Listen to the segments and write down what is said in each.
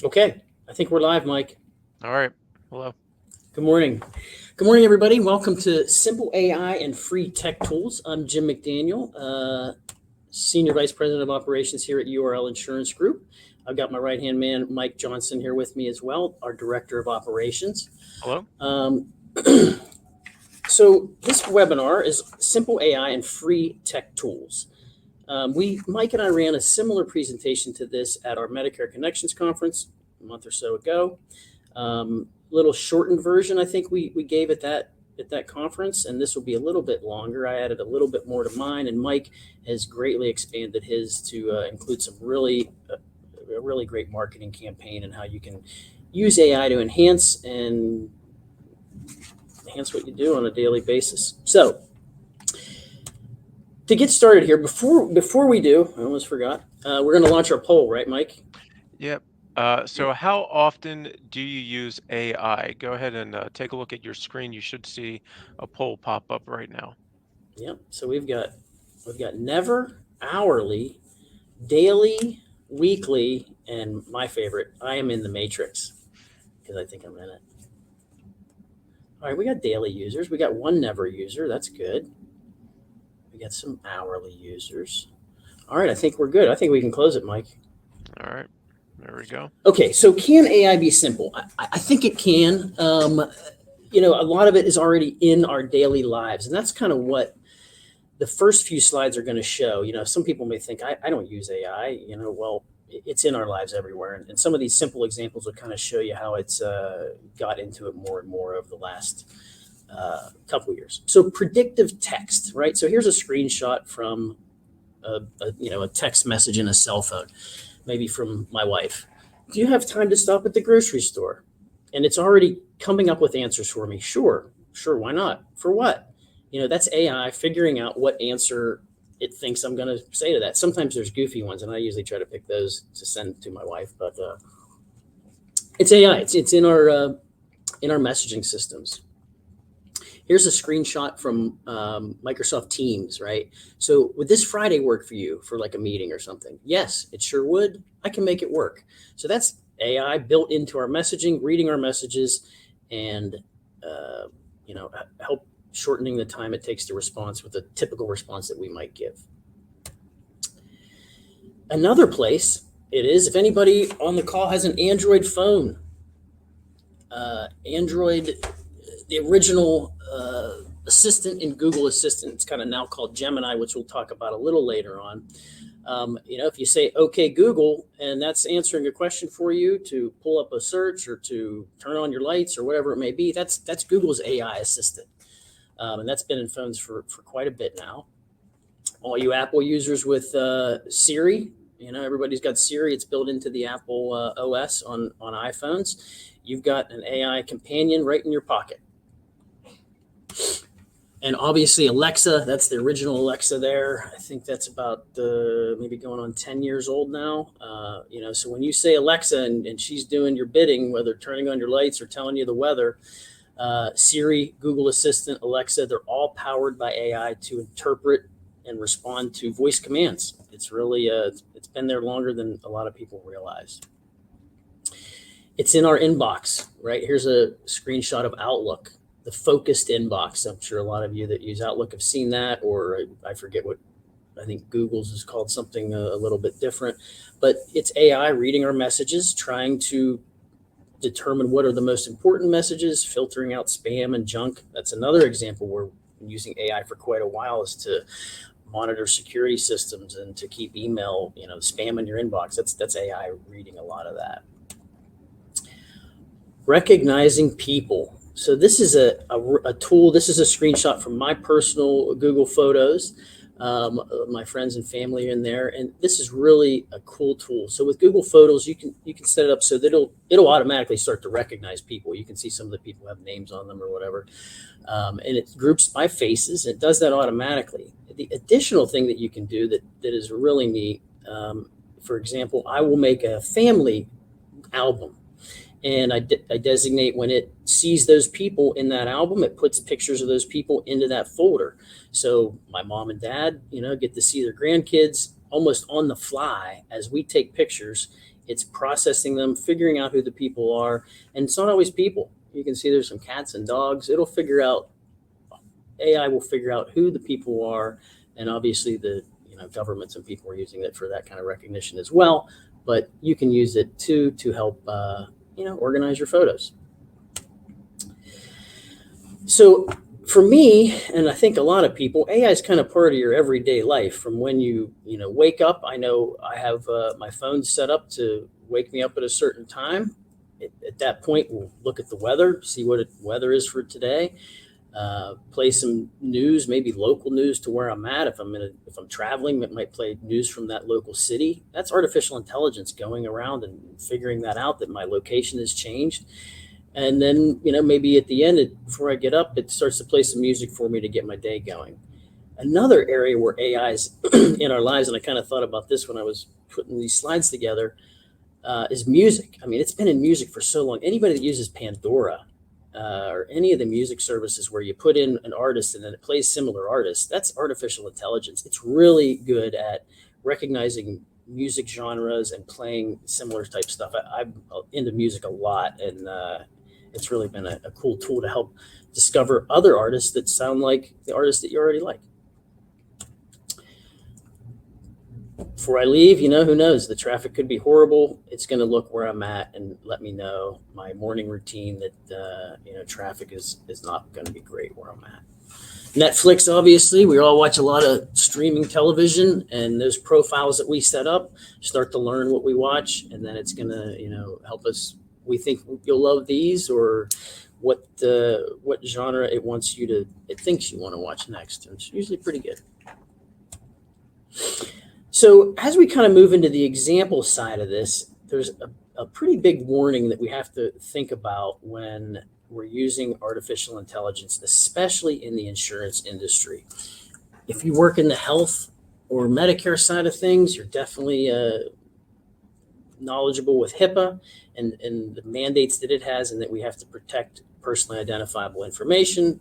Okay, I think we're live, Mike. All right. Hello. Good morning. Good morning, everybody. Welcome to Simple AI and Free Tech Tools. I'm Jim McDaniel, Senior Vice President of Operations here at URL Insurance Group. I've got my right-hand man, Mike Johnson, here with me as well, our Director of Operations. Hello. Um, so this webinar is Simple AI and Free Tech Tools. Mike and I ran a similar presentation to this at our Medicare Connections Conference a month or so ago. Little shortened version, I think we gave at that conference, and this will be a little bit longer. I added a little bit more to mine, and Mike has greatly expanded his to include some a really great marketing campaign and how you can use AI to enhance what you do on a daily basis. So to get started here, before we do, I almost forgot. We're going to launch our poll, right, Mike? Yep. So how often do you use AI? Go ahead and take a look at your screen. You should see a poll pop up right now. Yep. So we've got never, hourly, daily, weekly, and my favorite, I am in the matrix because I think I'm in it. All right, we got daily users. We got one never user. That's good. We got some hourly users. All right, I think we're good. I think we can close it, Mike. All right. There we go. Okay, so can AI be simple? I think it can. A lot of it is already in our daily lives, and that's kind of what the first few slides are going to show. Some people may think, I don't use AI. Well, it's in our lives everywhere. And some of these simple examples will kind of show you how it's got into it more and more over the last couple of years. So predictive text, right? So here's a screenshot from a text message in a cell phone, maybe from my wife. Do you have time to stop at the grocery store? And it's already coming up with answers for me. Sure, why not? For what? That's AI figuring out what answer it thinks I'm going to say to that. Sometimes there's goofy ones, and I usually try to pick those to send to my wife. But it's AI. It's in our messaging systems. Here's a screenshot from Microsoft Teams, right? So would this Friday work for you for like a meeting or something? Yes, it sure would. I can make it work. So that's AI built into our messaging, reading our messages, and help shortening the time it takes to response with a typical response that we might give. Another place it is, if anybody on the call has an Android phone, Android, the original assistant in Google Assistant, it's kind of now called Gemini, which we'll talk about a little later on. If you say, okay, Google, and that's answering a question for you to pull up a search or to turn on your lights or whatever it may be, that's Google's AI assistant. And that's been in phones for quite a bit now. All you Apple users with Siri, everybody's got Siri. It's built into the Apple OS on iPhones. You've got an AI companion right in your pocket. And obviously Alexa, that's the original Alexa there. I think that's about maybe going on 10 years old now. So when you say Alexa and she's doing your bidding, whether turning on your lights or telling you the weather, Siri, Google Assistant, Alexa, they're all powered by AI to interpret and respond to voice commands. It's really, it's been there longer than a lot of people realize. It's in our inbox, right? Here's a screenshot of Outlook, the focused inbox. I'm sure a lot of you that use Outlook have seen that, or I forget what, I think Google's is called something a little bit different, but it's AI reading our messages, trying to determine what are the most important messages, filtering out spam and junk. That's another example where I'm using AI for quite a while, is to monitor security systems and to keep email, spam in your inbox. That's AI reading a lot of that. Recognizing people. So this is a tool. This is a screenshot from my personal Google Photos. My friends and family are in there, and this is really a cool tool. So with Google Photos, you can set it up so that it'll automatically start to recognize people. You can see some of the people have names on them or whatever, and it groups by faces. It does that automatically. The additional thing that you can do that is really neat, for example, I will make a family album. And I designate when it sees those people in that album, it puts pictures of those people into that folder. So my mom and dad, get to see their grandkids almost on the fly as we take pictures. It's processing them, figuring out who the people are. And it's not always people. You can see there's some cats and dogs. AI will figure out who the people are. And obviously the governments and people are using it for that kind of recognition as well. But you can use it too to help organize your photos. So for me, and I think a lot of people, AI is kind of part of your everyday life. From when you wake up, I know I have my phone set up to wake me up at a certain time. At that point, we'll look at the weather, see what the weather is for today, play some news, maybe local news to where I'm at. If I'm traveling, it might play news from that local city. That's artificial intelligence going around and figuring that out, that my location has changed. And then, maybe at the end, before I get up, it starts to play some music for me to get my day going. Another area where AI is in our lives, and I kind of thought about this when I was putting these slides together, is music. I mean, it's been in music for so long. Anybody that uses Pandora or any of the music services where you put in an artist and then it plays similar artists, that's artificial intelligence. It's really good at recognizing music genres and playing similar type stuff. I'm into music a lot, and it's really been a cool tool to help discover other artists that sound like the artists that you already like. Before I leave, who knows? The traffic could be horrible. It's going to look where I'm at and let me know my morning routine that, traffic is not going to be great where I'm at. Netflix, obviously, we all watch a lot of streaming television, and those profiles that we set up start to learn what we watch, and then it's going to, help us. We think you'll love these, or what genre it thinks you want to watch next. And it's usually pretty good. So as we kind of move into the example side of this, there's a pretty big warning that we have to think about when we're using artificial intelligence, especially in the insurance industry. If you work in the health or Medicare side of things, you're definitely knowledgeable with HIPAA and the mandates that it has, and that we have to protect personally identifiable information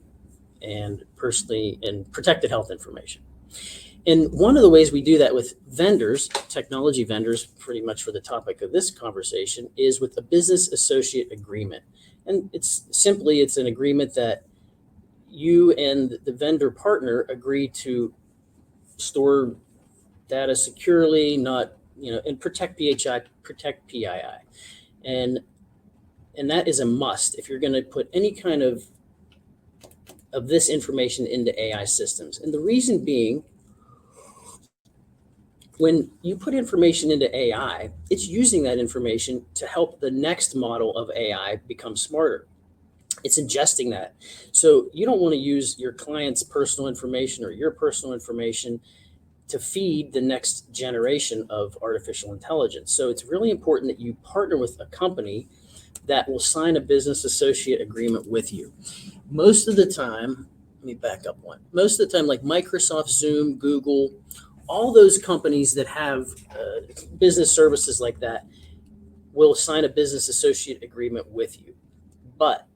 and protected health information. And one of the ways we do that with vendors, technology vendors, pretty much for the topic of this conversation, is with a business associate agreement. And it's an agreement that you and the vendor partner agree to store data securely, and protect PII. And that is a must if you're going to put any kind of this information into AI systems. And the reason being, when you put information into AI, it's using that information to help the next model of AI become smarter. It's ingesting that. So you don't want to use your client's personal information or your personal information to feed the next generation of artificial intelligence. So it's really important that you partner with a company that will sign a business associate agreement with you. Most of the time, let me back up one. Most of the time, like Microsoft, Zoom, Google, all those companies that have business services like that will sign a business associate agreement with you. But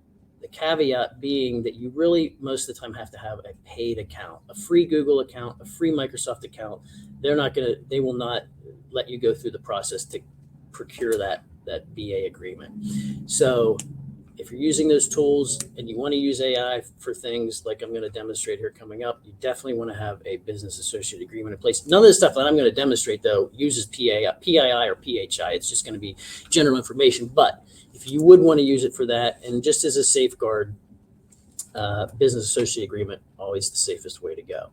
the caveat being that you really most of the time have to have a paid account, a free Google account, a free Microsoft account. They will not let you go through the process to procure that BA agreement. So if you're using those tools and you want to use AI for things like I'm going to demonstrate here coming up, you definitely want to have a business associate agreement in place. None of the stuff that I'm going to demonstrate, though, uses PII or PHI. It's just going to be general information. But if you would want to use it for that, and just as a safeguard, business associate agreement, always the safest way to go.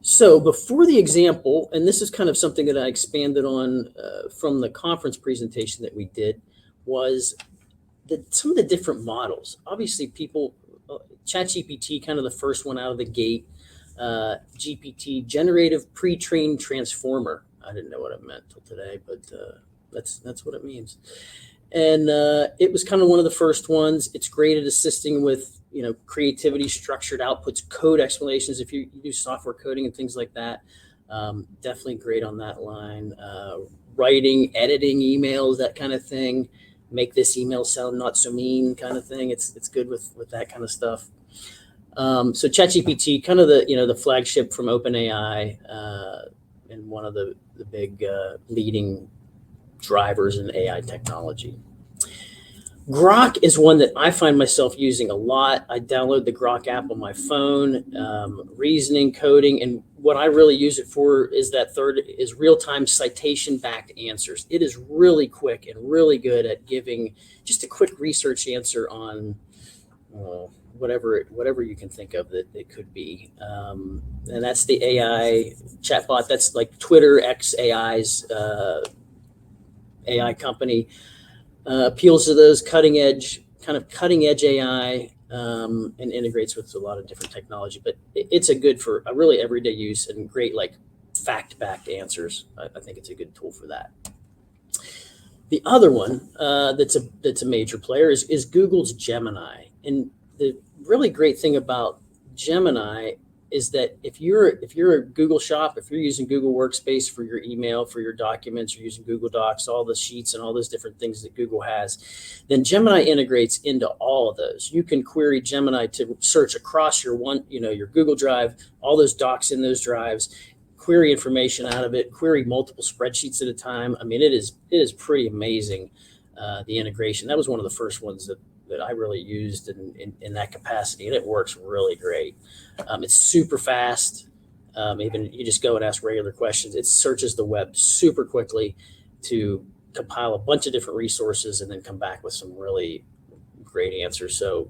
So before the example, and this is kind of something that I expanded on from the conference presentation that we did, was some of the different models. Obviously, ChatGPT, kind of the first one out of the gate. GPT, generative pre-trained transformer. I didn't know what it meant till today, but that's what it means. And it was kind of one of the first ones. It's great at assisting with creativity, structured outputs, code explanations. If you do software coding and things like that, definitely great on that line. Writing, editing emails, that kind of thing. Make this email sound not so mean, kind of thing. It's good with that kind of stuff. So ChatGPT, kind of the flagship from OpenAI, and one of the big leading drivers and AI technology. Grok is one that I find myself using a lot. I download the Grok app on my phone, reasoning, coding, and what I really use it for is that third is real-time citation-backed answers. It is really quick and really good at giving just a quick research answer on whatever you can think of that it could be. And that's the AI chatbot. That's like Twitter X AI's AI company. Appeals to those cutting edge AI, and integrates with a lot of different technology. But it's a good for a really everyday use and great like fact-backed answers. I think it's a good tool for that. The other one that's a major player is Google's Gemini. And the really great thing about Gemini is that if you're a Google shop, if you're using Google Workspace for your email, for your documents, you're using Google Docs, all the sheets and all those different things that Google has, then Gemini integrates into all of those. You can query Gemini to search across your Google Drive, all those docs in those drives, query information out of it, query multiple spreadsheets at a time. I mean, it is pretty amazing, the integration. That was one of the first ones that I really used in that capacity, and it works really great. It's super fast. Even you just go and ask regular questions. It searches the web super quickly to compile a bunch of different resources and then come back with some really great answers. So,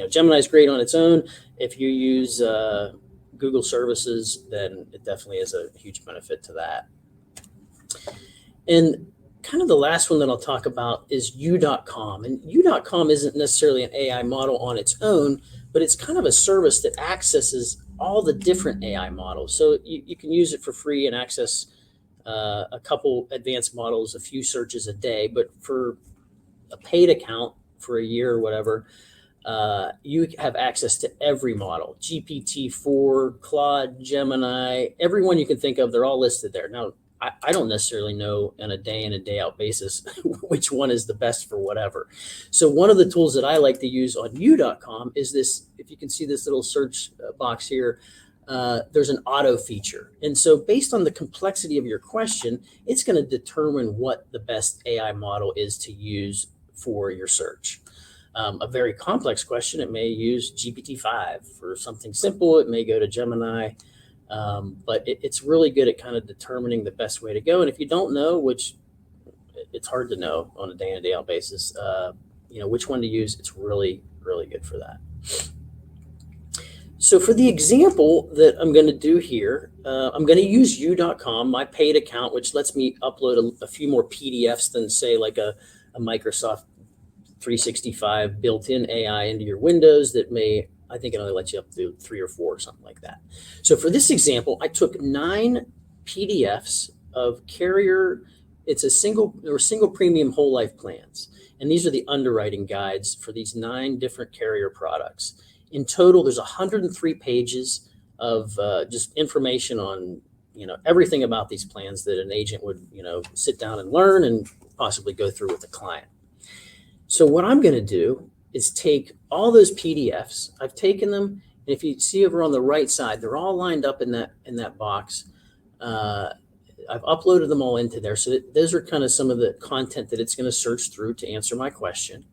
Gemini is great on its own. If you use Google services, then it definitely is a huge benefit to that. And kind of the last one that I'll talk about is U.com. And U.com isn't necessarily an AI model on its own, but it's kind of a service that accesses all the different AI models. So you can use it for free and access a couple advanced models, a few searches a day. But for a paid account for a year or whatever, you have access to every model: GPT-4, Claude, Gemini, everyone you can think of. They're all listed there. Now, I don't necessarily know on a day in and day out basis which one is the best for whatever. So one of the tools that I like to use on U.com is this. If you can see this little search box here, there's an auto feature. And so based on the complexity of your question, it's going to determine what the best AI model is to use for your search. A very complex question, it may use GPT-5. For something simple, it may go to Gemini. But it's really good at kind of determining the best way to go. And if you don't know, which it's hard to know on a day in and day out basis, which one to use, it's really, really good for that. So for the example that I'm going to do here, I'm going to use U.com, my paid account, which lets me upload a few more PDFs than say like a Microsoft 365 built-in AI into your Windows that I think it only lets you up to 3 or 4 or something like that. So for this example, I took 9 PDFs of carrier. It's a single premium whole life plans. And these are the underwriting guides for these 9 different carrier products. In total, there's 103 pages of just information on, everything about these plans that an agent would, sit down and learn and possibly go through with the client. So what I'm going to do is take all those PDFs. I've taken them, and if you see over on the right side, they're all lined up in that box. I've uploaded them all into there. So those are kind of some of the content that it's going to search through to answer my question.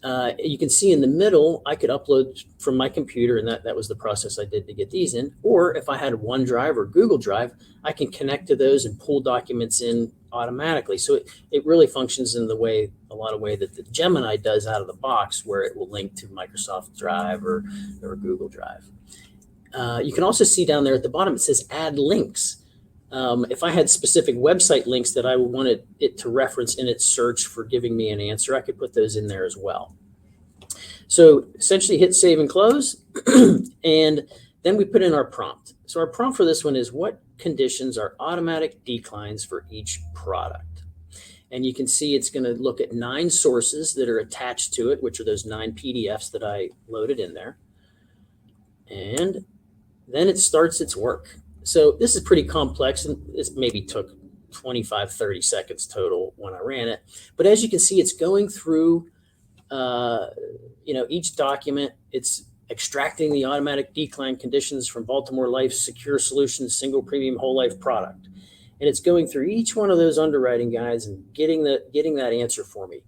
You can see in the middle, I could upload from my computer, and that was the process I did to get these in. Or if I had OneDrive or Google Drive, I can connect to those and pull documents in automatically. So it really functions in a lot of way that the Gemini does out of the box, where it will link to Microsoft Drive or Google Drive. You can also see down there at the bottom, it says add links. If I had specific website links that I wanted it to reference in its search for giving me an answer, I could put those in there as well. So essentially hit save and close, and then we put in our prompt. So our prompt for this one is, what conditions are automatic declines for each product? And you can see it's going to look at 9 sources that are attached to it, which are those 9 PDFs that I loaded in there. And then it starts its work. So this is pretty complex, and this maybe took 25, 30 seconds total when I ran it. But as you can see, it's going through, each document. It's extracting the automatic decline conditions from Baltimore Life's Secure Solutions single premium whole life product. and it's going through each one of those underwriting guides and getting that answer for me.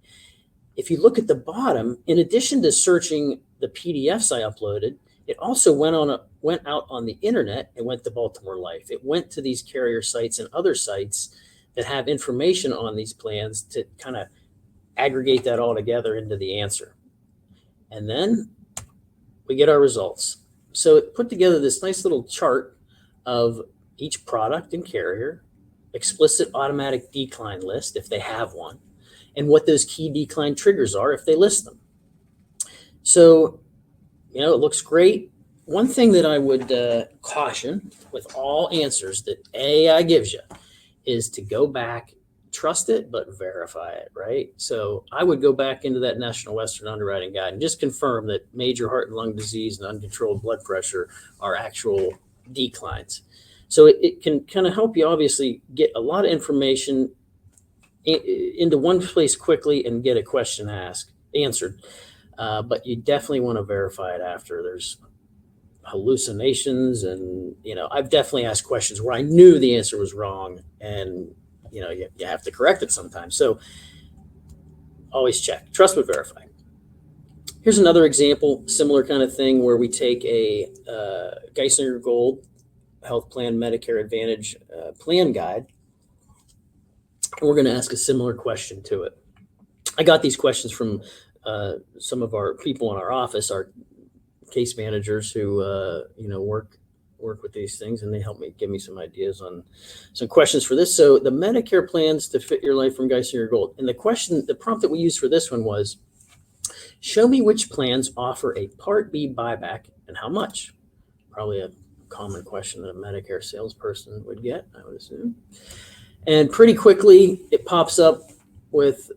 If you look at the bottom, in addition to searching the PDFs I uploaded, it also went out on the internet and went to Baltimore Life. It went to these carrier sites and other sites that have information on these plans to kind of aggregate that all together into the answer. And then we get our results. So it put together this nice little chart of each product and carrier, explicit automatic decline list if they have one, and what those key decline triggers are if they list them. So, it looks great. One thing that I would caution with all answers that AI gives you is to go back, trust it, but verify it, right? So I would go back into that National Western Underwriting Guide and just confirm that major heart and lung disease and uncontrolled blood pressure are actual declines. So it can kind of help you obviously get a lot of information into one place quickly and get a question answered. But you definitely want to verify it after. There's hallucinations, and I've definitely asked questions where I knew the answer was wrong, and you have to correct it sometimes. So always check, trust but verify. Here's another example, similar kind of thing, where we take a Geisinger Gold Health Plan Medicare Advantage plan guide, and we're going to ask a similar question to it. I got these questions from some of our people in our office, our case managers who work with these things, and they help me give me some ideas on some questions for this. So the Medicare plans to fit your life from Geisinger Gold. And the prompt that we used for this one was, show me which plans offer a Part B buyback and how much. Probably a common question that a Medicare salesperson would get, I would assume. And pretty quickly it pops up with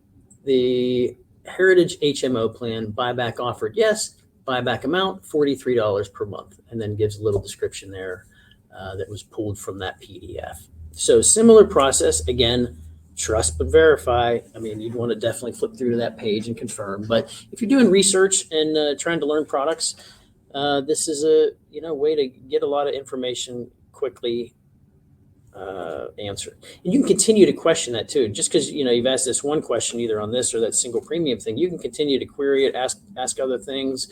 the Heritage HMO plan, buyback offered, yes. Buyback amount, $43 per month, and then gives a little description there that was pulled from that PDF. So similar process, again, trust but verify. I mean, you'd want to definitely flip through to that page and confirm. But if you're doing research and trying to learn products, this is a way to get a lot of information quickly answered. And you can continue to question that too. Just because you've asked this one question either on this or that single premium thing, you can continue to query it, ask other things,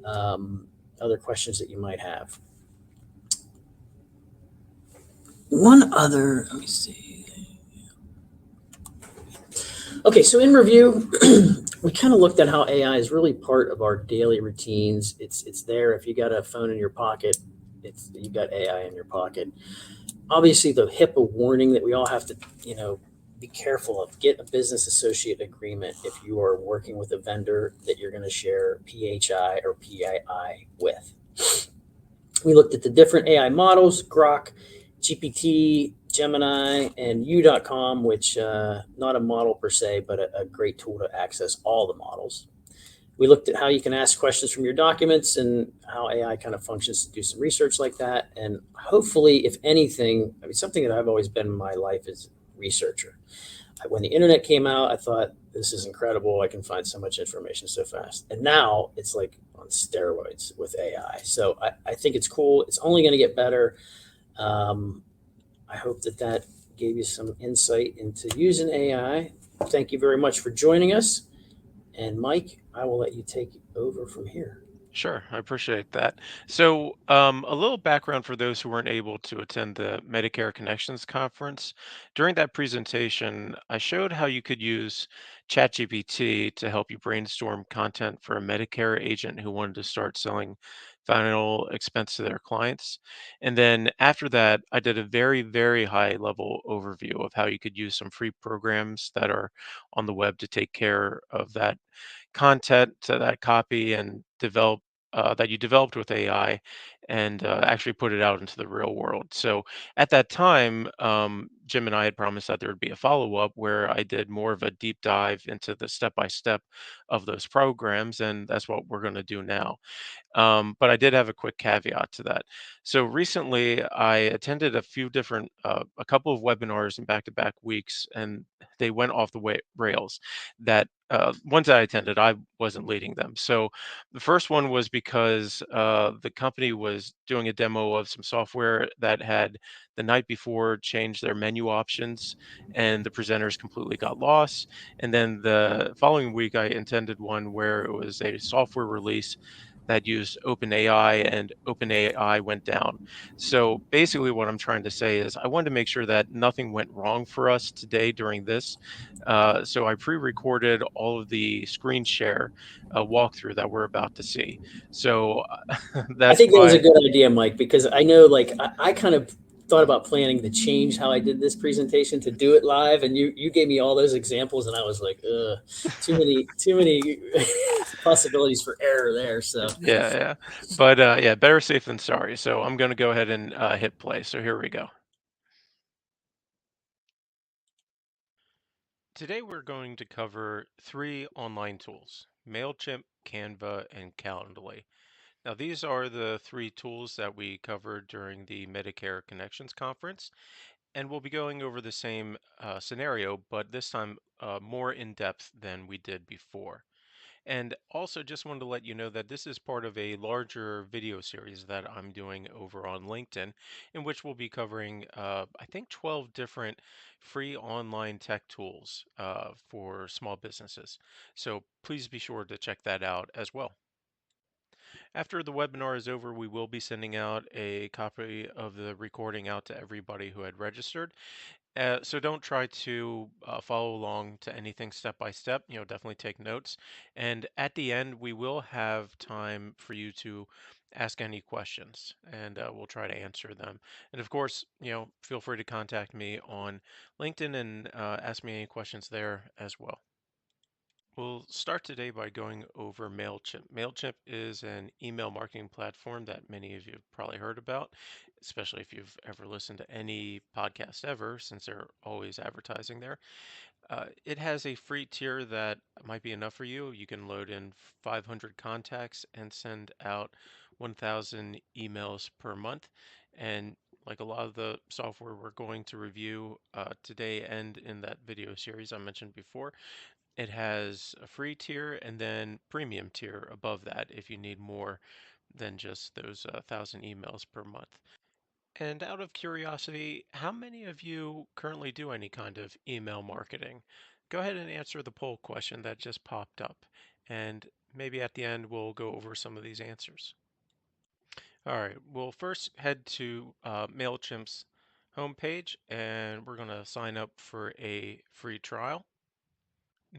other questions that you might have. One other, let me see. Okay, so in review, we kind of looked at how AI is really part of our daily routines. It's there. If you got a phone in your pocket, you've got AI in your pocket. Obviously, the HIPAA warning that we all have to, be careful of. Get a business associate agreement if you are working with a vendor that you're going to share PHI or PII with. We looked at the different AI models, Grok, GPT, Gemini, and U.com, which not a model per se, but a great tool to access all the models. We looked at how you can ask questions from your documents and how AI kind of functions to do some research like that. And hopefully, if anything, something that I've always been in my life is researcher. When the internet came out, I thought, this is incredible. I can find so much information so fast. And now it's like on steroids with AI. So I think it's cool. It's only going to get better. I hope that gave you some insight into using AI. Thank you very much for joining us. And Mike, I will let you take over from here. Sure, I appreciate that. So, a little background for those who weren't able to attend the Medicare Connections Conference. During that presentation, I showed how you could use ChatGPT to help you brainstorm content for a Medicare agent who wanted to start selling final expense to their clients. And then after that, I did a very, very high level overview of how you could use some free programs that are on the web to take care of that content, to that copy, and that you developed with AI, and actually put it out into the real world. So at that time, Jim and I had promised that there would be a follow up where I did more of a deep dive into the step by step of those programs, and that's what we're going to do now. But I did have a quick caveat to that. So recently, I attended a couple of webinars in back-to-back weeks, and they went off the rails. That ones that I attended, I wasn't leading them. So the first one was because the company was was doing a demo of some software that had the night before changed their menu options, and the presenters completely got lost. And then the following week, I attended one where it was a software release that used OpenAI, and OpenAI went down. So basically, what I'm trying to say is I wanted to make sure that nothing went wrong for us today during this. So I pre-recorded all of the screen share walkthrough that we're about to see. So I that's think that was a why. good idea, Mike, because I know like I kind of thought about planning to change how I did this presentation to do it live, and you gave me all those examples, and I was like, too many possibilities for error there. So Yeah, yeah. But yeah, better safe than sorry. So I'm going to go ahead and hit play. So here we go. Today we're going to cover three online tools: MailChimp, Canva, and Calendly. Now, these are the three tools that we covered during the Medicare Connections Conference, and we'll be going over the same scenario, but this time more in depth than we did before. And also just wanted to let you know that this is part of a larger video series that I'm doing over on LinkedIn, in which we'll be covering, I think, 12 different free online tech tools for small businesses. So please be sure to check that out as well. After the webinar is over, we will be sending out a copy of the recording out to everybody who had registered. So don't try to follow along to anything step by step. Definitely take notes. And at the end, we will have time for you to ask any questions, and we'll try to answer them. And of course, feel free to contact me on LinkedIn and ask me any questions there as well. We'll start today by going over MailChimp. MailChimp is an email marketing platform that many of you have probably heard about, especially if you've ever listened to any podcast ever, since they're always advertising there. It has a free tier that might be enough for you. You can load in 500 contacts and send out 1,000 emails per month. And like a lot of the software we're going to review today and in that video series I mentioned before, it has a free tier and then premium tier above that if you need more than just those 1,000 emails per month. And out of curiosity, how many of you currently do any kind of email marketing? Go ahead and answer the poll question that just popped up. And maybe at the end, we'll go over some of these answers. All right, we'll first head to MailChimp's homepage, and we're going to sign up for a free trial.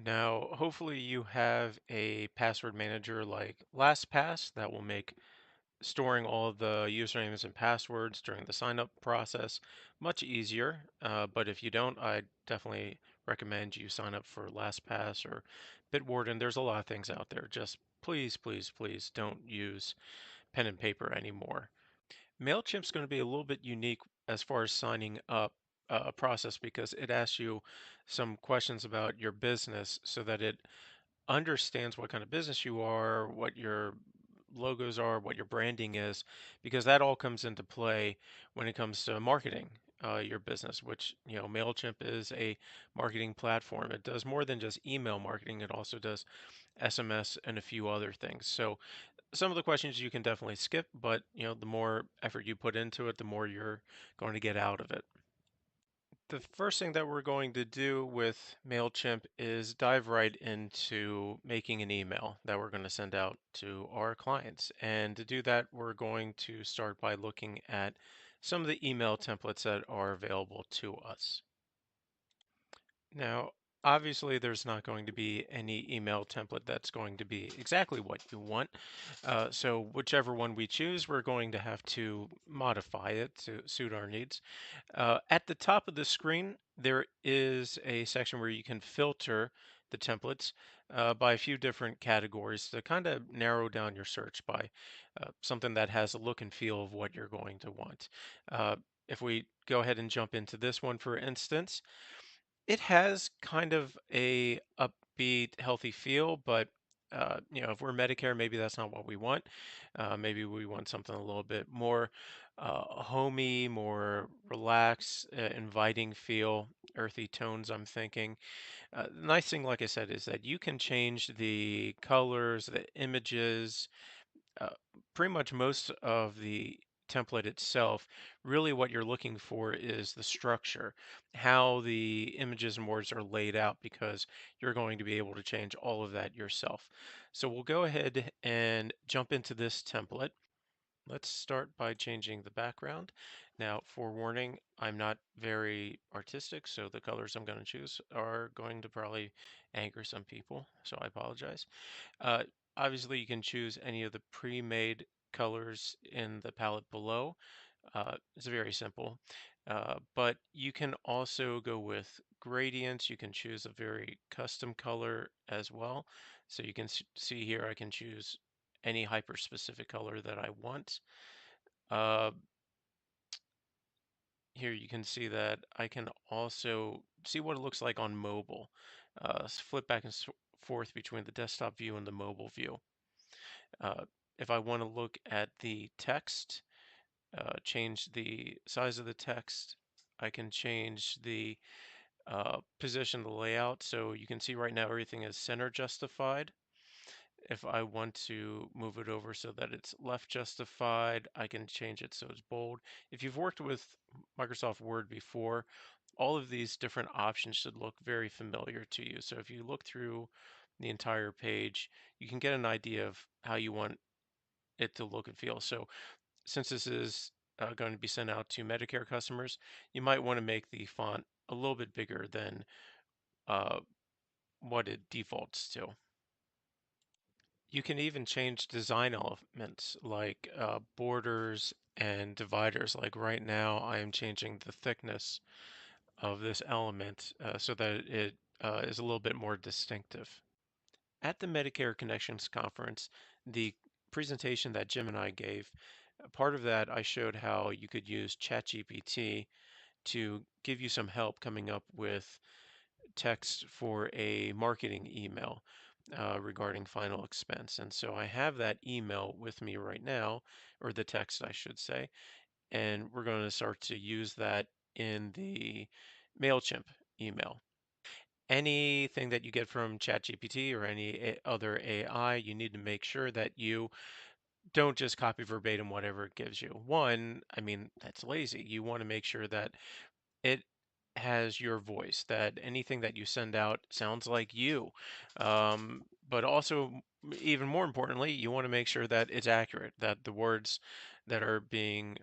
Now, hopefully you have a password manager like LastPass that will make storing all of the usernames and passwords during the sign up process much easier. But if you don't, I definitely recommend you sign up for LastPass or Bitwarden. There's a lot of things out there. Just please, please, please don't use pen and paper anymore. MailChimp's going to be a little bit unique as far as signing up process because it asks you some questions about your business so that it understands what kind of business you are, what your logos are, what your branding is, because that all comes into play when it comes to marketing your business, which, MailChimp is a marketing platform. It does more than just email marketing, it also does SMS and a few other things. So some of the questions you can definitely skip, but the more effort you put into it, the more you're going to get out of it. The first thing that we're going to do with MailChimp is dive right into making an email that we're going to send out to our clients. And to do that, we're going to start by looking at some of the email templates that are available to us. Now, obviously, there's not going to be any email template that's going to be exactly what you want. So whichever one we choose, we're going to have to modify it to suit our needs. At the top of the screen, there is a section where you can filter the templates by a few different categories to kind of narrow down your search by something that has a look and feel of what you're going to want. Uh, if we go ahead and jump into this one, for instance, it has kind of a upbeat, healthy feel, but if we're Medicare, maybe that's not what we want. Maybe we want something a little bit more homey, more relaxed, inviting feel, earthy tones, I'm thinking. The nice thing, like I said, is that you can change the colors, the images, uh, pretty much most of the template itself, really what you're looking for is the structure, how the images and words are laid out, because you're going to be able to change all of that yourself. So we'll go ahead and jump into this template. Let's start by changing the background. Now, forewarning, I'm not very artistic, so the colors I'm going to choose are going to probably anger some people, so I apologize. Uh, Obviously, you can choose any of the pre-made colors in the palette below. It's very simple, but you can also go with gradients. You can choose a very custom color as well. So you can see here, I can choose any hyper-specific color that I want. Uh, Here you can see that I can also see what it looks like on mobile. Flip back and forth between the desktop view and the mobile view. Uh, if I want to look at the text, change the size of the text, I can change the position, the layout. So you can see right now everything is center justified. If I want to move it over so that it's left justified, I can change it so it's bold. If you've worked with Microsoft Word before, all of these different options should look very familiar to you. So if you look through the entire page, you can get an idea of how you want it to look and feel. So since this is going to be sent out to Medicare customers, you might want to make the font a little bit bigger than uh, what it defaults to. You can even change design elements like borders and dividers. Like right now, I am changing the thickness of this element so that it is a little bit more distinctive. At the Medicare Connections Conference, the presentation that Jim and I gave, part of that I showed how you could use ChatGPT to give you some help coming up with text for a marketing email regarding final expense. And so I have that email with me right now, or the text, I should say, and we're going to start to use that in the MailChimp email. Anything that you get from ChatGPT or any other AI, you need to make sure that you don't just copy verbatim whatever it gives you. One, I mean, that's lazy. You want to make sure that it has your voice, that anything that you send out sounds like you. But also, even more importantly, you want to make sure that it's accurate, that the words that are being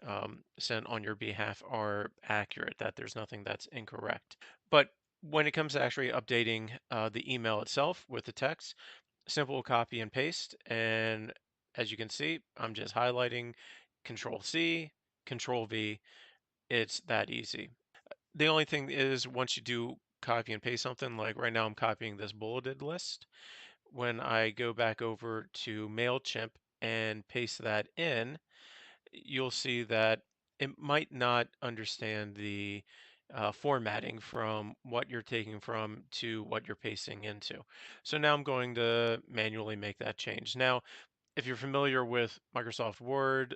sent on your behalf are accurate, that there's nothing that's incorrect. But when it comes to actually updating the email itself with the text, simple copy and paste. And as you can see, I'm just highlighting Control C, Control V. It's that easy. The only thing is once you do copy and paste something, like right now I'm copying this bulleted list. When I go back over to MailChimp and paste that in, you'll see that it might not understand the formatting from what you're taking from to what you're pasting into. So now I'm going to manually make that change. Now, if you're familiar with Microsoft Word,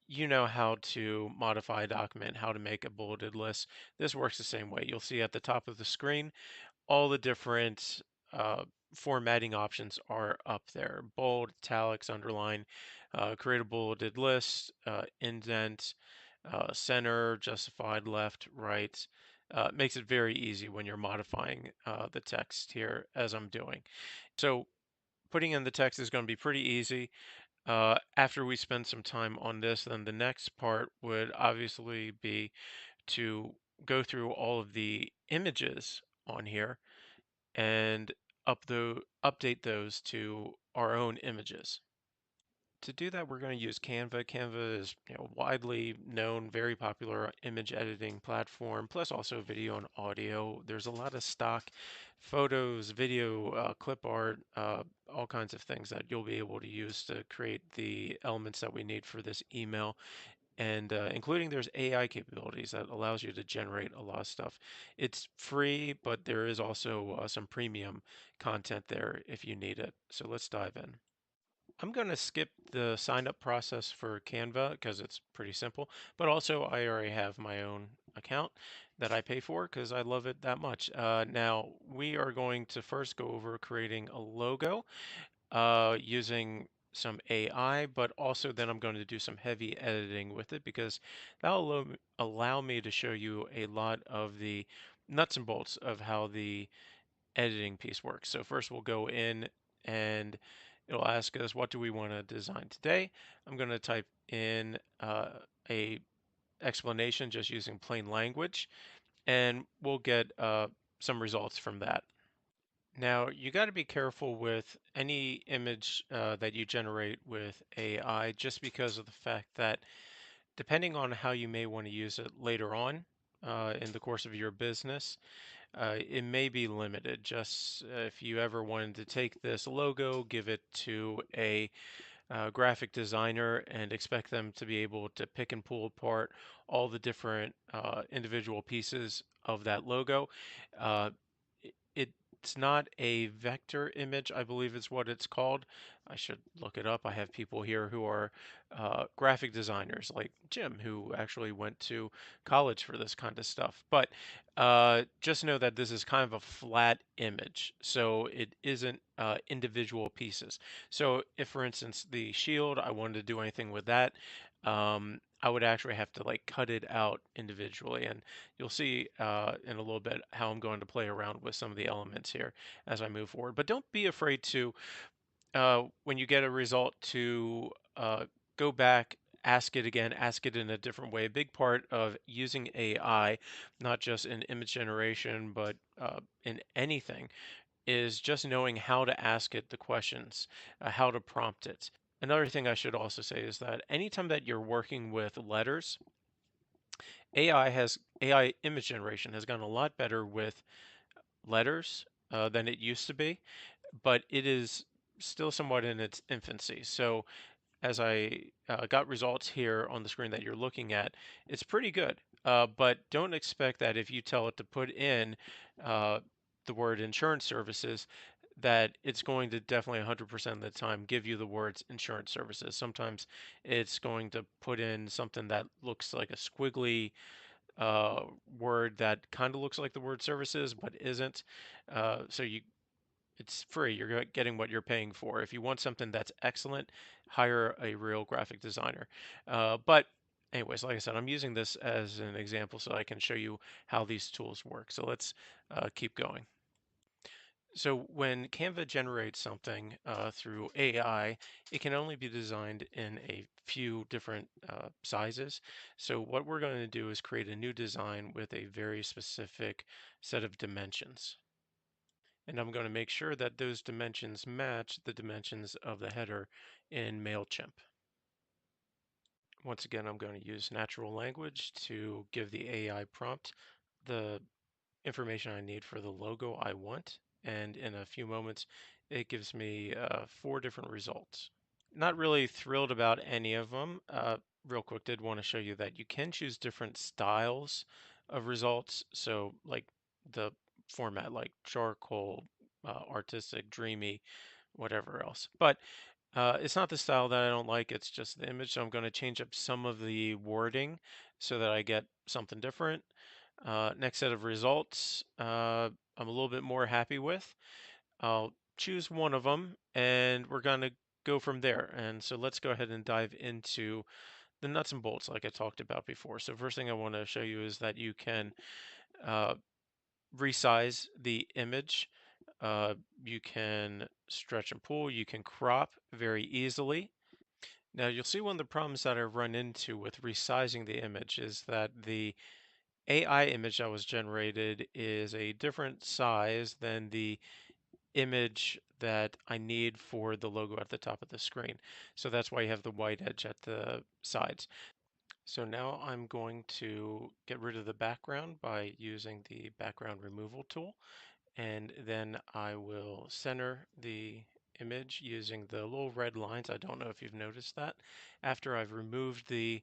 you know how to modify a document, how to make a bulleted list. This works the same way. You'll see at the top of the screen, all the different uh, formatting options are up there. Bold, italics, underline, create a bulleted list, indent, center, justified, left, right. Makes it very easy when you're modifying the text here as I'm doing. So putting in the text is going to be pretty easy. After we spend some time on this, then the next part would obviously be to go through all of the images on here and update those to our own images. To do that, we're going to use Canva. Canva is, widely known, very popular image editing platform, plus also video and audio. There's a lot of stock photos, video, clip art, all kinds of things that you'll be able to use to create the elements that we need for this email. And including there's AI capabilities that allows you to generate a lot of stuff. It's free, but there is also some premium content there if you need it. So let's dive in. I'm going to skip the sign up process for Canva because it's pretty simple, but also I already have my own account that I pay for because I love it that much. Now, we are going to first go over creating a logo using some AI, but also then I'm going to do some heavy editing with it because that'll allow me to show you a lot of the nuts and bolts of how the editing piece works. So first we'll go in and it'll ask us, what do we want to design today? I'm going to type in a explanation just using plain language, and we'll get some results from that. Now, you got to be careful with any image that you generate with AI, just because of the fact that depending on how you may want to use it later on in the course of your business, it may be limited. Just if you ever wanted to take this logo, give it to a graphic designer and expect them to be able to pick and pull apart all the different individual pieces of that logo. Uh, it's not a vector image, I believe is what it's called. I should look it up. I have people here who are graphic designers, like Jim, who actually went to college for this kind of stuff. But just know that this is kind of a flat image, so it isn't individual pieces. So if, for instance, the shield, I wanted to do anything with that, I would actually have to like cut it out individually. And you'll see in a little bit how I'm going to play around with some of the elements here as I move forward. But don't be afraid to, when you get a result, to go back, ask it again, ask it in a different way. A big part of using AI, not just in image generation, but in anything, is just knowing how to ask it the questions, how to prompt it. Another thing I should also say is that anytime that you're working with letters, AI image generation has gotten a lot better with letters than it used to be, but it is still somewhat in its infancy. So as I got results here on the screen that you're looking at, it's pretty good. But don't expect that if you tell it to put in uh, the word insurance services, that it's going to definitely 100% of the time give you the words insurance services. Sometimes it's going to put in something that looks like a squiggly word that kind of looks like the word services, but isn't. So it's free. You're getting what you're paying for. If you want something that's excellent, hire a real graphic designer. But anyways, like I said, I'm using this as an example so I can show you how these tools work. So let's keep going. So when Canva generates something through AI, it can only be designed in a few different sizes. So what we're going to do is create a new design with a very specific set of dimensions. And I'm going to make sure that those dimensions match the dimensions of the header in MailChimp. Once again, I'm going to use natural language to give the AI prompt the information I need for the logo I want. And in a few moments, it gives me 4 different results. Not really thrilled about any of them. Real quick, did want to show you that you can choose different styles of results. So like the format, like charcoal, artistic, dreamy, whatever else. But it's not the style that I don't like. It's just the image. So I'm going to change up some of the wording so that I get something different. Next set of results, I'm a little bit more happy with. I'll choose one of them and we're going to go from there. And so let's go ahead and dive into the nuts and bolts like I talked about before. So first thing I want to show you is that you can uh, resize the image. You can stretch and pull, you can crop very easily. Now you'll see one of the problems that I've run into with resizing the image is that the AI image that was generated is a different size than the image that I need for the logo at the top of the screen. So that's why you have the white edge at the sides. So now I'm going to get rid of the background by using the background removal tool. And then I will center the image using the little red lines. I don't know if you've noticed that. After I've removed the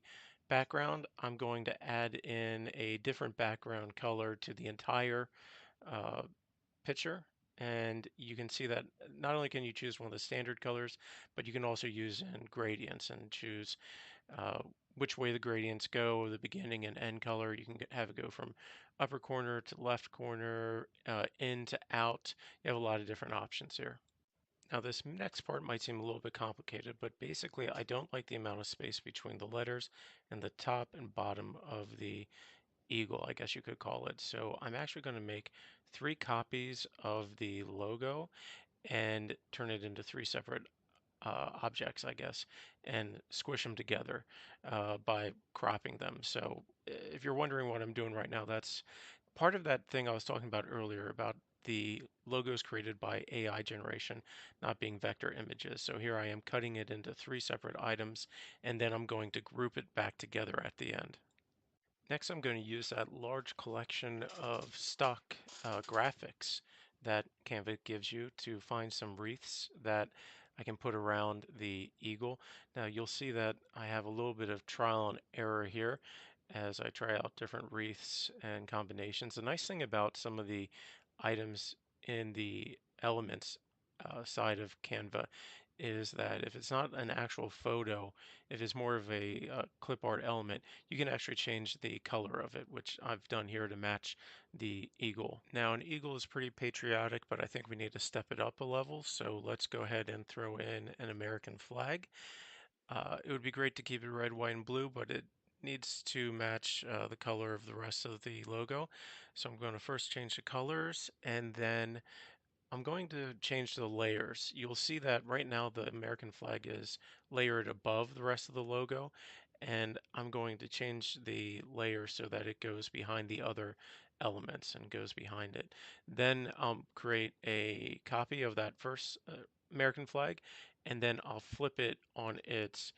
background, I'm going to add in a different background color to the entire uh, picture. And you can see that not only can you choose one of the standard colors, but you can also use in gradients and choose uh, which way the gradients go, the beginning and end color. You can have it go from upper corner to left corner, in to out. You have a lot of different options here. Now, this next part might seem a little bit complicated, but basically, I don't like the amount of space between the letters and the top and bottom of the eagle, I guess you could call it. So I'm actually going to make three copies of the logo and turn it into three separate objects, I guess, and squish them together by cropping them. So if you're wondering what I'm doing right now, that's part of that thing I was talking about earlier about the logos created by AI generation not being vector images. So here I am cutting it into three separate items, and then I'm going to group it back together at the end. Next, I'm going to use that large collection of stock graphics that Canva gives you to find some wreaths that I can put around the eagle. Now, you'll see that I have a little bit of trial and error here as I try out different wreaths and combinations. The nice thing about some of the items in the elements side of Canva is that if it's not an actual photo, if it's more of a clip art element, you can actually change the color of it, which I've done here to match the eagle. Now, an eagle is pretty patriotic, but I think we need to step it up a level. So let's go ahead and throw in an American flag. It would be great to keep it red, white, and blue, but it needs to match the color of the rest of the logo. So I'm going to first change the colors, and then I'm going to change the layers. You'll see that right now the American flag is layered above the rest of the logo, and I'm going to change the layer so that it goes behind the other elements and goes behind it. Then I'll create a copy of that first American flag, and then I'll flip it on its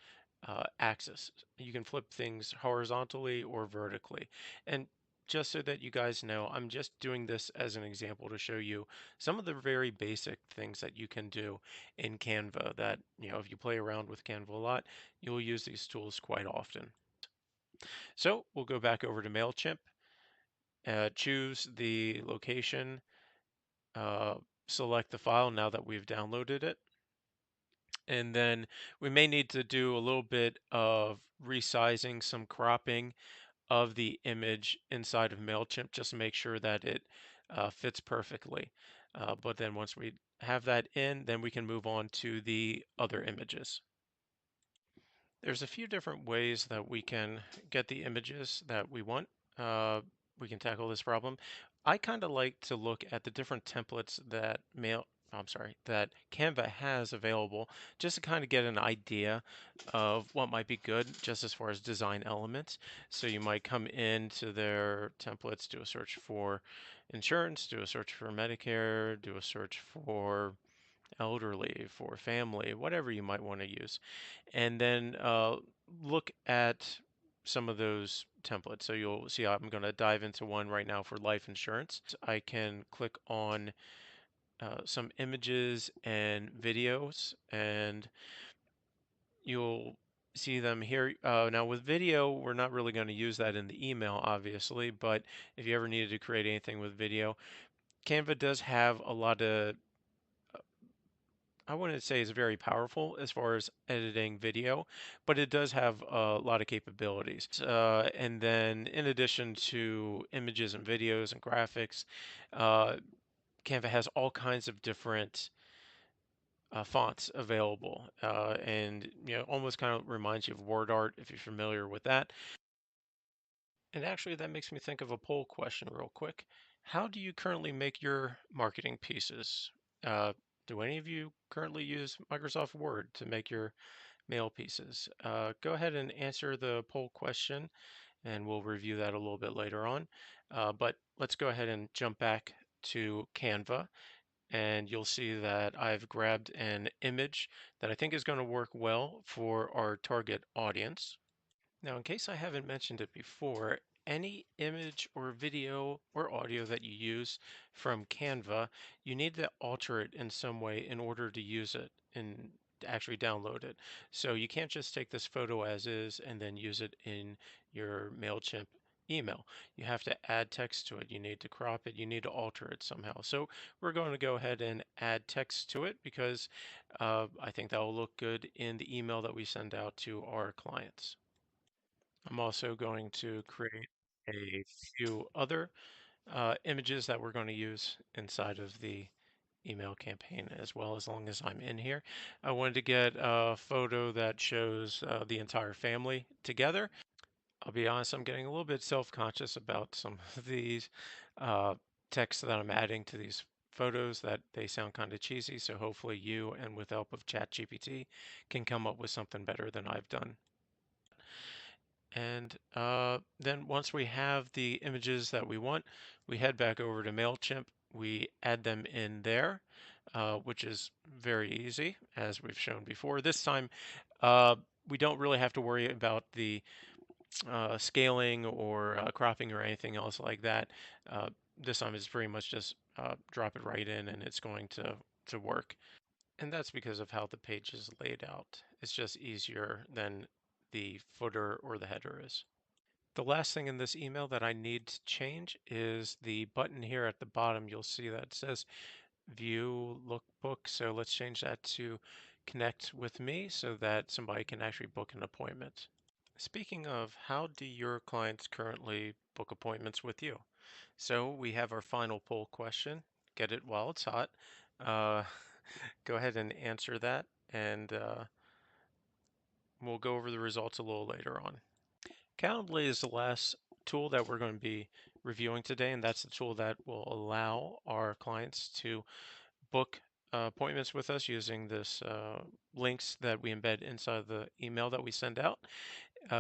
axis. You can flip things horizontally or vertically. And just so that you guys know, I'm just doing this as an example to show you some of the very basic things that you can do in Canva that, if you play around with Canva a lot, you'll use these tools quite often. So we'll go back over to MailChimp, choose the location, uh, select the file now that we've downloaded it. And then we may need to do a little bit of resizing, some cropping of the image inside of MailChimp just to make sure that it fits perfectly. But then once we have that in, then we can move on to the other images. There's a few different ways that we can get the images that we want. Uh, we can tackle this problem. I kind of like to look at the different templates that that Canva has available just to kind of get an idea of what might be good just as far as design elements. So you might come into their templates, do a search for insurance, do a search for Medicare, do a search for elderly, for family, whatever you might want to use, and then look at some of those templates. So you'll see I'm going to dive into one right now for life insurance. I can click on some images and videos, and you'll see them here. Now with video, we're not really going to use that in the email, obviously, but if you ever needed to create anything with video, Canva does have a lot of I wouldn't say it's very powerful as far as editing video, but it does have a lot of capabilities. And then in addition to images and videos and graphics, uh, Canva has all kinds of different fonts available. And almost kind of reminds you of word art if you're familiar with that. And actually, that makes me think of a poll question real quick. How do you currently make your marketing pieces? Uh, do any of you currently use Microsoft Word to make your mail pieces? Go ahead and answer the poll question, and we'll review that a little bit later on. But let's go ahead and jump back to Canva, and you'll see that I've grabbed an image that I think is going to work well for our target audience. Now, in case I haven't mentioned it before, any image or video or audio that you use from Canva, you need to alter it in some way in order to use it and to actually download it. So you can't just take this photo as is and then use it in your MailChimp email. You have to add text to it. You need to crop it. You need to alter it somehow. So we're going to go ahead and add text to it because I think that will look good in the email that we send out to our clients. I'm also going to create a few other images that we're going to use inside of the email campaign as well, as long as I'm in here. I wanted to get a photo that shows the entire family together. I'll be honest, I'm getting a little bit self-conscious about some of these uh, texts that I'm adding to these photos, that they sound kind of cheesy. So hopefully you, and with the help of ChatGPT, can come up with something better than I've done. And then once we have the images that we want, we head back over to MailChimp. We add them in there, which is very easy, as we've shown before. This time, uh, we don't really have to worry about the scaling or cropping or anything else like that. This time it's pretty much just drop it right in and it's going to work. And that's because of how the page is laid out. It's just easier than the footer or the header is. The last thing in this email that I need to change is the button here at the bottom. You'll see that it says view lookbook. So let's change that to connect with me so that somebody can actually book an appointment. Speaking of, how do your clients currently book appointments with you? So we have our final poll question. Get it while it's hot. Uh, go ahead and answer that, and we'll go over the results a little later on. Calendly is the last tool that we're going to be reviewing today, and that's the tool that will allow our clients to book appointments with us using this links that we embed inside the email that we send out.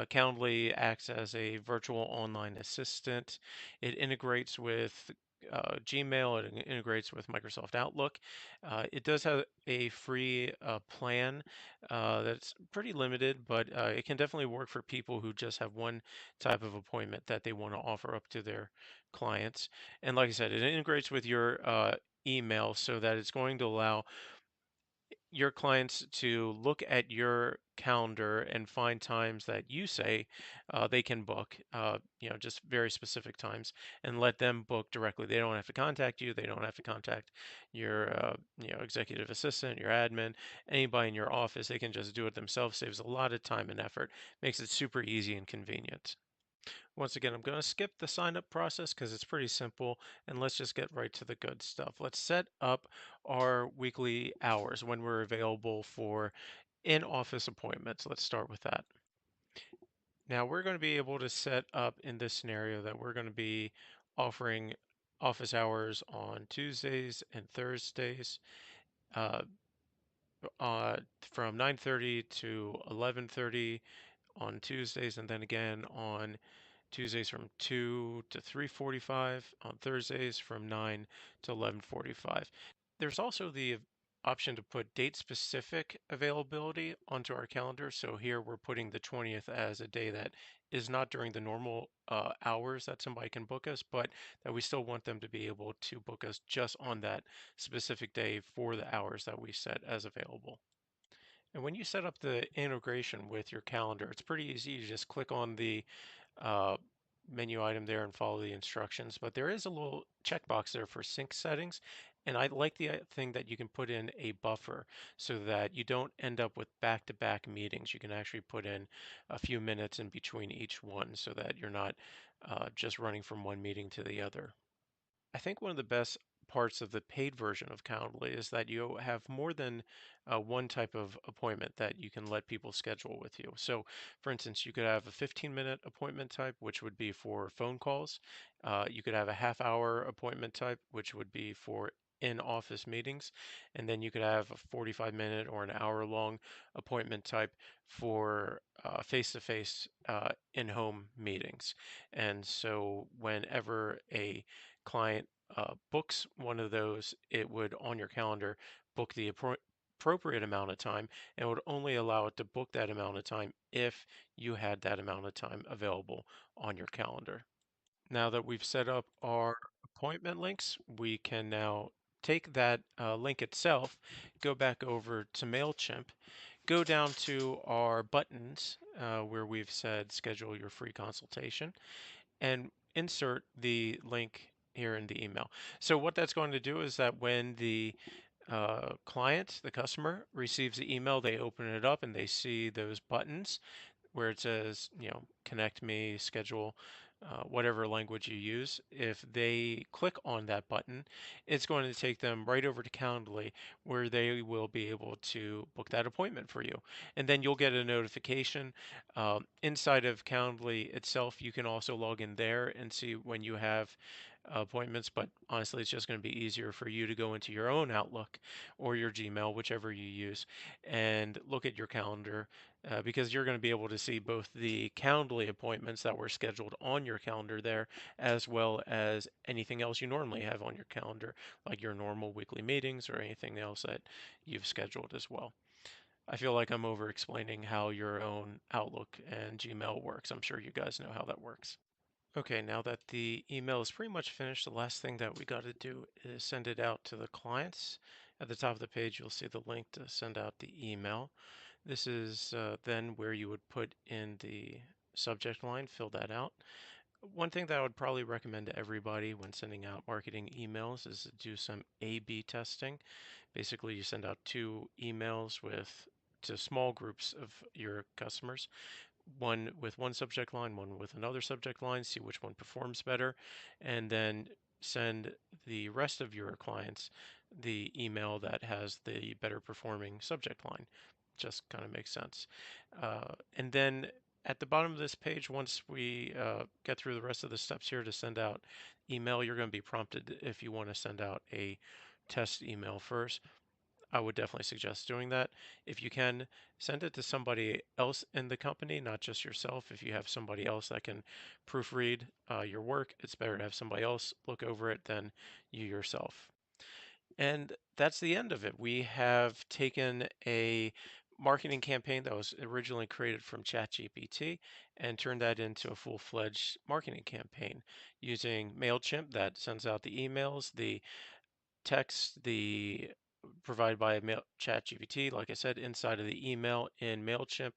Calendly acts as a virtual online assistant. It integrates with Gmail, it integrates with Microsoft Outlook. It does have a free plan that's pretty limited, but it can definitely work for people who just have one type of appointment that they want to offer up to their clients. And like I said, it integrates with your email so that it's going to allow your clients to look at your calendar and find times that you say they can book, just very specific times, and let them book directly. They don't have to contact you. They don't have to contact your, executive assistant, your admin, anybody in your office. They can just do it themselves. Saves a lot of time and effort. Makes it super easy and convenient. Once again, I'm going to skip the sign up process because it's pretty simple, and let's just get right to the good stuff. Let's set up our weekly hours when we're available for in-office appointments. Let's start with that. Now we're going to be able to set up in this scenario that we're going to be offering office hours on Tuesdays and Thursdays uh, from 9:30 to 11:30 on Tuesdays, and then again on Tuesdays from 2 to 3:45, on Thursdays from 9 to 11:45. There's also the option to put date-specific availability onto our calendar. So here we're putting the 20th as a day that is not during the normal hours that somebody can book us, but that we still want them to be able to book us just on that specific day for the hours that we set as available. And when you set up the integration with your calendar, it's pretty easy. You just click on the uh, menu item there and follow the instructions. But there is a little checkbox there for sync settings. And I like the thing that you can put in a buffer so that you don't end up with back-to-back meetings. You can actually put in a few minutes in between each one so that you're not just running from one meeting to the other. I think one of the best parts of the paid version of Calendly is that you have more than one type of appointment that you can let people schedule with you. So, for instance, you could have a 15-minute appointment type, which would be for phone calls. You could have a half-hour appointment type, which would be for in-office meetings. And then you could have a 45-minute or an hour-long appointment type for face-to-face in-home meetings. And so, whenever a client books one of those, it would on your calendar book the appropriate amount of time and would only allow it to book that amount of time if you had that amount of time available on your calendar. Now that we've set up our appointment links, we can now take that link itself, go back over to MailChimp, go down to our buttons where we've said schedule your free consultation, and insert the link here in the email. So what that's going to do is that when the client, the customer, receives the email, they open it up and they see those buttons. where it says, connect me, schedule, whatever language you use. If they click on that button, it's going to take them right over to Calendly, where they will be able to book that appointment for you. And then you'll get a notification. Inside of Calendly itself, you can also log in there and see when you have appointments, but honestly, it's just going to be easier for you to go into your own Outlook or your Gmail, whichever you use, and look at your calendar, because you're going to be able to see both the Calendly appointments that were scheduled on your calendar there, as well as anything else you normally have on your calendar, like your normal weekly meetings or anything else that you've scheduled as well. I feel like I'm over explaining how your own Outlook and Gmail works. I'm sure you guys know how that works. Okay, now that the email is pretty much finished, the last thing that we got to do is send it out to the clients. At the top of the page, you'll see the link to send out the email. This is then where you would put in the subject line, fill that out. One thing that I would probably recommend to everybody when sending out marketing emails is to do some A/B testing. Basically, you send out two emails to small groups of your customers, one with one subject line, one with another subject line, see which one performs better, and then send the rest of your clients the email that has the better performing subject line. Just kind of makes sense. And then at the bottom of this page, once we get through the rest of the steps here to send out email, you're going to be prompted if you want to send out a test email first. I would definitely suggest doing that. If you can, send it to somebody else in the company, not just yourself. If you have somebody else that can proofread your work, it's better to have somebody else look over it than you yourself. And that's the end of it. We have taken a marketing campaign that was originally created from ChatGPT and turned that into a full-fledged marketing campaign using MailChimp that sends out the emails, the text, the provided by ChatGPT, like I said, inside of the email in MailChimp,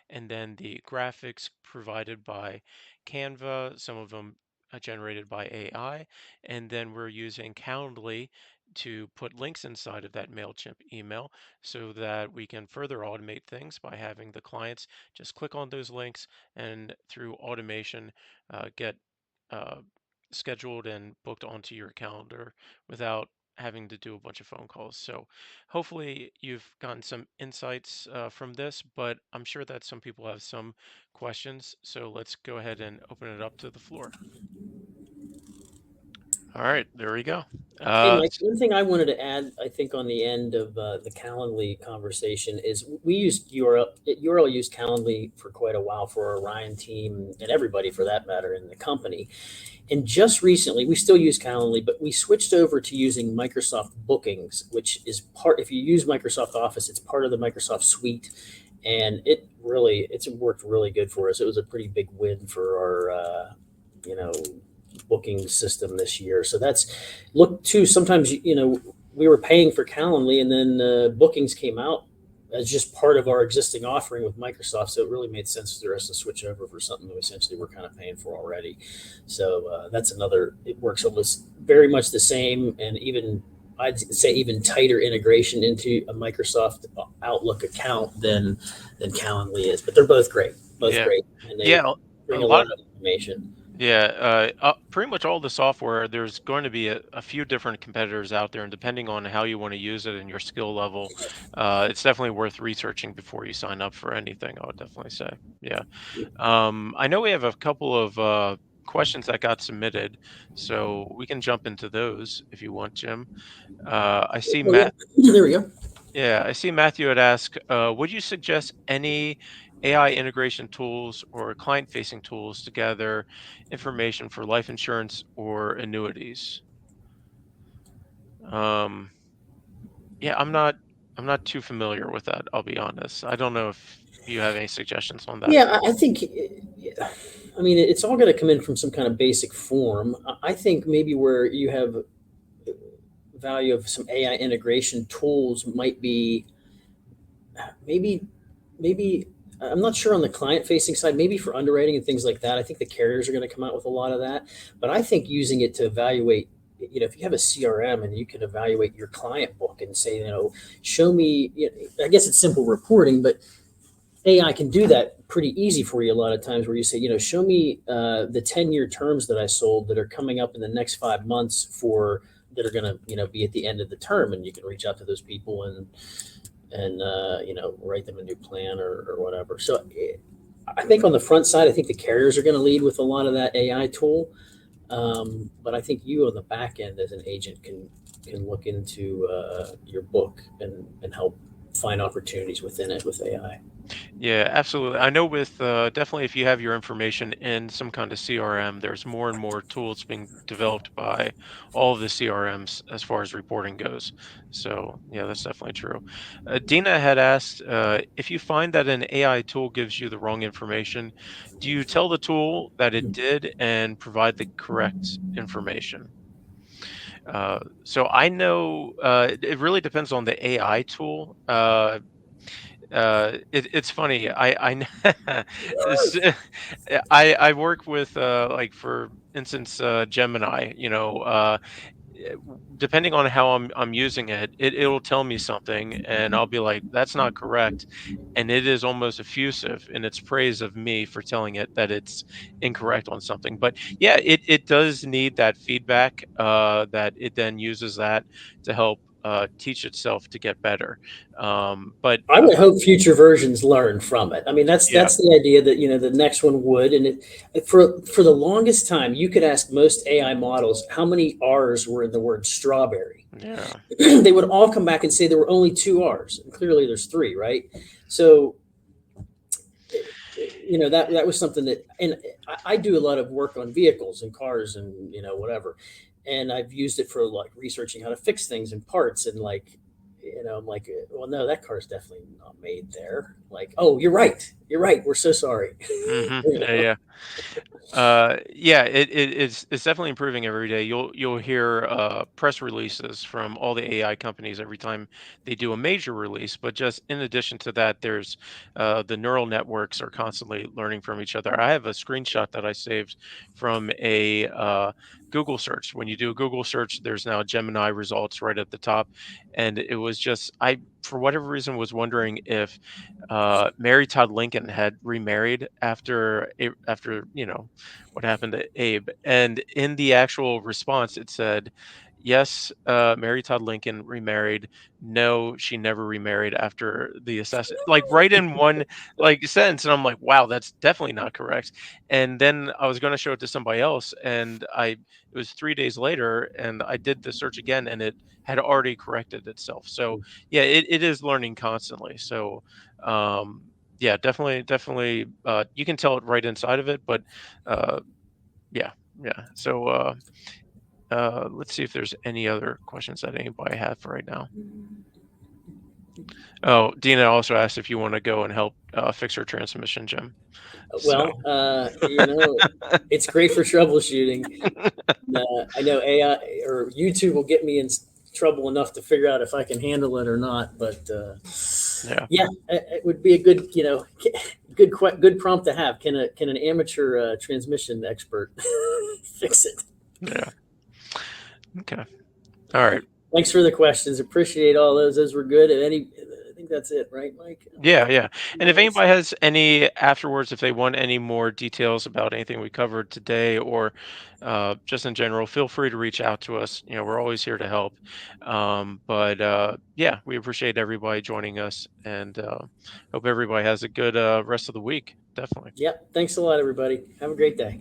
and then the graphics provided by Canva, some of them generated by AI, and then we're using Calendly to put links inside of that MailChimp email so that we can further automate things by having the clients just click on those links and through automation get uh, scheduled and booked onto your calendar without having to do a bunch of phone calls. So hopefully you've gotten some insights from this, but I'm sure that some people have some questions. So let's go ahead and open it up to the floor. All right, there we go. Hey, Mike, one thing I wanted to add, I think on the end of the Calendly conversation is we used URL used Calendly for quite a while for our Ryan team and everybody for that matter in the company. And just recently, we still use Calendly, but we switched over to using Microsoft Bookings, which is if you use Microsoft Office, it's part of the Microsoft suite. And it's worked really good for us. It was a pretty big win for our, booking system this year. So that's look too. Sometimes, we were paying for Calendly and then bookings came out as just part of our existing offering with Microsoft. So it really made sense for us to switch over for something that essentially we're kind of paying for already. So that's it works almost very much the same. And I'd say even tighter integration into a Microsoft Outlook account than Calendly is. But they're both great, Yeah, great. And they yeah, bring a a lot. lot of information. Yeah, pretty much all the software, there's going to be a few different competitors out there, and depending on how you want to use it and your skill level, it's definitely worth researching before you sign up for anything, I would definitely say. Yeah. I know we have a couple of questions that got submitted, so we can jump into those if you want, Jim. I see Oh, yeah. Matt. There we go. Yeah, I see Matthew had asked, would you suggest any AI integration tools or client-facing tools to gather information for life insurance or annuities? Um, yeah, I'm not too familiar with that, I'll be honest. I don't know if you have any suggestions on that. Yeah, I think, yeah, I mean, it's all going to come in from some kind of basic form. I think maybe where you have value of some AI integration tools might be maybe, maybe, I'm not sure on the client facing side, maybe for underwriting and things like that. I think the carriers are going to come out with a lot of that. But I think using it to evaluate, if you have a CRM and you can evaluate your client book and say, show me, I guess it's simple reporting, but AI can do that pretty easy for you a lot of times, where you say, show me the 10-year terms that I sold that are coming up in the next 5 months for that are going to be at the end of the term, and you can reach out to those people and write them a new plan or whatever. So I think on the front side, I think the carriers are going to lead with a lot of that AI tool. But I think you on the back end as an agent can look into your book and help find opportunities within it with AI. Yeah, absolutely. I know with definitely if you have your information in some kind of CRM, there's more and more tools being developed by all of the CRMs as far as reporting goes. So yeah, that's definitely true. Dina had asked if you find that an AI tool gives you the wrong information, do you tell the tool that it did and provide the correct information? So I know it really depends on the AI tool. It's funny. s- I work with like for instance Gemini. Depending on how I'm using it, it'll tell me something, and I'll be like, "That's not correct," and it is almost effusive in its praise of me for telling it that it's incorrect on something. But yeah, it does need that feedback that it then uses that to help teach itself to get better. But I would hope future versions learn from it. I mean, that's yeah, that's the idea that the next one would. And for the longest time, you could ask most AI models how many R's were in the word strawberry. yeah. They would all come back and say there were only two R's, and clearly there's three, right? So that was something that, and I do a lot of work on vehicles and cars and whatever, and I've used it for like researching how to fix things and parts, and like I'm like, well, no, that car's definitely not made there. Like, oh, you're right, we're so sorry. Yeah, yeah. Yeah, it's definitely improving every day. You'll hear press releases from all the AI companies every time they do a major release. But just in addition to that, there's the neural networks are constantly learning from each other. I have a screenshot that I saved from a Google search. When you do a Google search, there's now Gemini results right at the top, and it was just I for whatever reason was wondering if Mary Todd Lincoln had remarried after what happened to Abe. And in the actual response, it said, yes, Mary Todd Lincoln remarried. No, she never remarried after the assassin. Like right in one like sentence. And I'm like, wow, that's definitely not correct. And then I was going to show it to somebody else. And it was 3 days later and I did the search again and it had already corrected itself. So yeah, it is learning constantly. So um, yeah, definitely, you can tell it right inside of it, but, uh, yeah, yeah. So, let's see if there's any other questions that anybody have for right now. Oh, Dina also asked if you wanna go and help, fix her transmission, Jim. So Well, it's great for troubleshooting. I know AI or YouTube will get me in trouble enough to figure out if I can handle it or not. But yeah, yeah, it would be a good, good prompt to have. Can an amateur transmission expert fix it? yeah. Okay. Alright. Thanks for the questions. Appreciate all those. Those were good. And I think that's it, right, Mike? Yeah, yeah. And if Else? anybody has any afterwards, if they want any more details about anything we covered today or just in general, feel free to reach out to us. We're always here to help. But yeah, we appreciate everybody joining us and hope everybody has a good rest of the week. Definitely. Yep. Thanks a lot, everybody. Have a great day.